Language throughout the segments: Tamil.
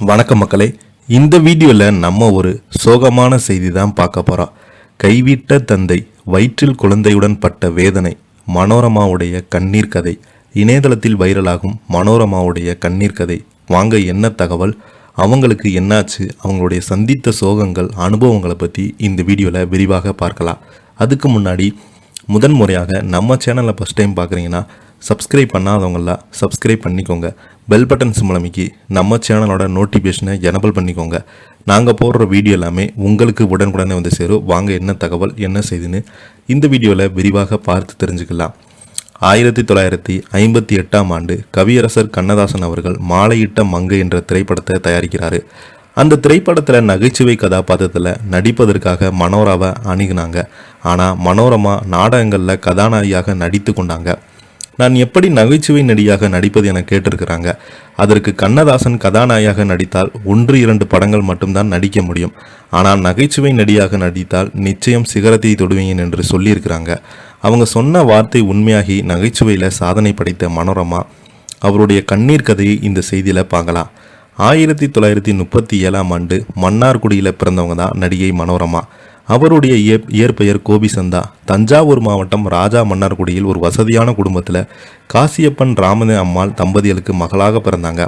வணக்கம் மக்களே. இந்த வீடியோவில் நம்ம ஒரு சோகமான செய்தி தான் பார்க்க போகிறோம். கைவிட்ட தந்தை வயிற்றில் குழந்தையுடன் பட்ட வேதனை, மனோரமாவுடைய கண்ணீர் கதை. இணையதளத்தில் வைரலாகும் மனோரமாவுடைய கண்ணீர் கதை. வாங்க, என்ன தகவல், அவங்களுக்கு என்னாச்சு, அவங்களுடைய சந்தித்த சோகங்கள், அனுபவங்களை பற்றி இந்த வீடியோவில் விரிவாக பார்க்கலாம். அதுக்கு முன்னாடி முதன்முறையாக நம்ம சேனலை ஃபஸ்ட் டைம் பார்க்குறீங்கன்னா சப்ஸ்கிரைப் பண்ணாதவங்களாம் சப்ஸ்கிரைப் பண்ணிக்கோங்க. பெல் பட்டன் சிம்பல் அமைக்கி நம்ம சேனலோட நோட்டிஃபிகேஷனை எனபிள் பண்ணிக்கோங்க. நாங்கள் போடுற வீடியோ எல்லாமே உங்களுக்கு உடனுக்குடனே வந்து சேரும். வாங்க, என்ன தகவல், என்ன செய்துன்னு இந்த வீடியோவில் விரிவாக பார்த்து தெரிஞ்சுக்கலாம். 1958ஆம் ஆண்டு கவியரசர் கண்ணதாசன் அவர்கள் மாலையிட்ட மங்கை என்ற திரைப்படத்தை தயாரிக்கிறார். அந்த திரைப்படத்தில் நகைச்சுவை கதாபாத்திரத்தில் நடிப்பதற்காக மனோராவை அணுகினாங்க. ஆனால் மனோரமா நாடகங்களில் கதாநாயகியாக நடித்து கொண்டாங்க. நான் எப்படி நகைச்சுவை நடிகையாக நடிப்பது என கேட்டிருக்கிறாங்க. அதற்கு கண்ணதாசன் கதாநாயகியாக நடித்தால் 1-2 படங்கள் மட்டும்தான் நடிக்க முடியும். ஆனால் நகைச்சுவை நடிகையாக நடித்தால் நிச்சயம் சிகரத்தை தொடுவீங்க என்று சொல்லியிருக்கிறாங்க. அவங்க சொன்ன வார்த்தை உண்மையாகி நகைச்சுவையில் சாதனை படைத்த மனோரமா அவருடைய கண்ணீர் கதையை இந்த செய்தியில் பார்க்கலாம். 1937ஆம் ஆண்டு மன்னார்குடியில் பிறந்தவங்க தான் நடிகை மனோரமா. அவருடைய இயற்பெயர் கோபிசந்தா. தஞ்சாவூர் மாவட்டம் ராஜா மன்னார்குடியில் ஒரு வசதியான குடும்பத்தில் காசியப்பன் ராமன அம்மாள் தம்பதிகளுக்கு மகளாக பிறந்தாங்க.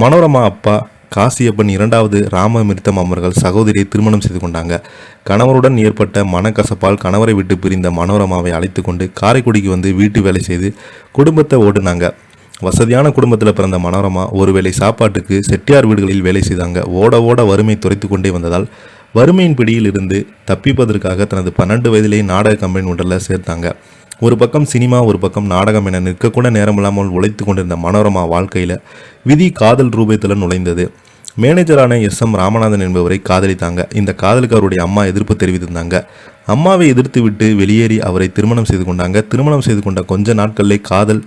மனோரமா அப்பா காசியப்பன் 2வது ராமமிர்த்தம் அவர்கள் சகோதரியை திருமணம் செய்து கொண்டாங்க. கணவருடன் ஏற்பட்ட மனக்கசப்பால் கணவரை விட்டு பிரிந்த மனோரமாவை அழைத்து கொண்டு காரைக்குடிக்கு வந்து வீட்டு வேலை செய்து குடும்பத்தை ஓடுனாங்க. வசதியான குடும்பத்தில் பிறந்த மனோரமா ஒருவேளை சாப்பாட்டுக்கு செட்டியார் வீடுகளில் வேலை செய்தாங்க. ஓட ஓட வறுமை துரைத்து கொண்டே வந்ததால் வறுமையின் பிடியில் இருந்து தப்பிப்பதற்காக தனது 12 வயதிலேயே நாடக கம்பெனி ஒன்றில் சேர்த்தாங்க. ஒரு பக்கம் சினிமா, ஒரு பக்கம் நாடகம் என நிற்கக்கூட நேரமில்லாமல் உழைத்து கொண்டிருந்த மனோரமா வாழ்க்கையில் விதி காதல் ரூபத்தில் நுழைந்தது. மேனேஜரான SM ராமநாதன் என்பவரை காதலித்தாங்க. இந்த காதலுக்கு அவருடைய அம்மா எதிர்ப்பு தெரிவித்திருந்தாங்க. அம்மாவை எதிர்த்து விட்டு வெளியேறி அவரை திருமணம் செய்து கொண்டாங்க. திருமணம் செய்து கொண்ட கொஞ்ச நாட்களிலே காதல்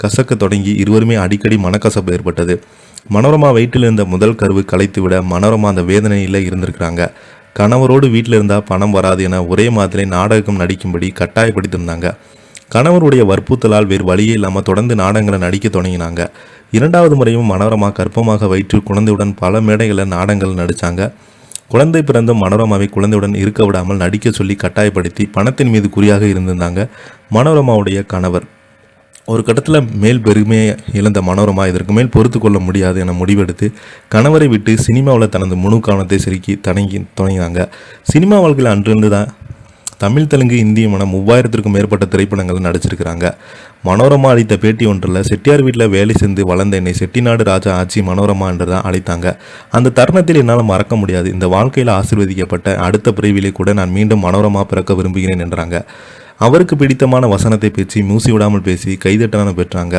கசக்க தொடங்கி இருவருமே அடிக்கடி மனக்கசப்பு ஏற்பட்டது. மனோரமா வயிற்றில் இருந்த முதல் கருவு கலைத்து விட மனோரமா அந்த வேதனையில் இருந்திருக்கிறாங்க. கணவரோடு வீட்டில் இருந்தால் பணம் வராது என ஒரே மாதிரி நாடகம் நடிக்கும்படி கட்டாயப்படுத்தியிருந்தாங்க. கணவருடைய வற்புறுத்தலால் வேறு வழியே இல்லாமல் தொடர்ந்து நாடகங்களை நடிக்க தொடங்கினாங்க. 2வது முறையும் மனோரமா கர்ப்பமாக வயிற்று குழந்தையுடன் பல மேடைகளில் நாடகங்கள் நடித்தாங்க. குழந்தை பிறந்தும் மனோரமாவை குழந்தையுடன் இருக்க விடாமல் நடிக்க சொல்லி கட்டாயப்படுத்தி பணத்தின் மீது குறியாக இருந்திருந்தாங்க மனோரமாவுடைய கணவர். ஒரு கட்டத்தில் மேல் பெருமையை இழந்த மனோரமா இதற்கு மேல் பொறுத்து கொள்ள முடியாது என முடிவெடுத்து கணவரை விட்டு சினிமாவில் தனது முழு கவனத்தை செலுத்தி தொடங்கினாங்க. சினிமா வாழ்க்கையில் அன்றிருந்து தான் தமிழ், தெலுங்கு, இந்திய என 3000க்கும் மேற்பட்ட திரைப்படங்கள் நடிச்சிருக்கிறாங்க. மனோரமா அளித்த பேட்டி ஒன்றில் செட்டியார் வீட்டில் வேலை சென்று வளர்ந்த என்னை செட்டிநாடு ராஜா ஆட்சி மனோரமா என்று தான் அழைத்தாங்க. அந்த தருணத்தில் என்னால் மறக்க முடியாது. இந்த வாழ்க்கையில் ஆசீர்வதிக்கப்பட்ட அடுத்த பிரிவிலே கூட நான் மீண்டும் மனோரமா பிறக்க விரும்புகிறேன் என்றாங்க. அவருக்கு பிடித்தமான வசனத்தை பேசி மூசி விடாமல் பேசி கைதட்டன பெற்றாங்க.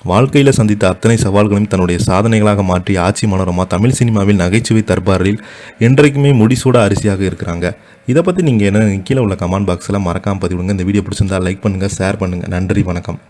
வாழ்க்கையில் சந்தித்த அத்தனை சவால்களையும் தன்னுடைய சாதனைகளாக மாற்றி ஆட்சி மனோரமா தமிழ் சினிமாவில் நகைச்சுவை தர்பாரில் என்றைக்குமே முடிசூட அரிசியாக இருக்கிறாங்க. இதை பற்றி நீங்கள் என்ன கீழே உள்ள கமெண்ட் பாக்ஸில் மறக்காமல் பதிவிடுங்க. இந்த வீடியோ பிடிச்சிருந்தால் லைக் பண்ணுங்கள், ஷேர் பண்ணுங்கள். நன்றி, வணக்கம்.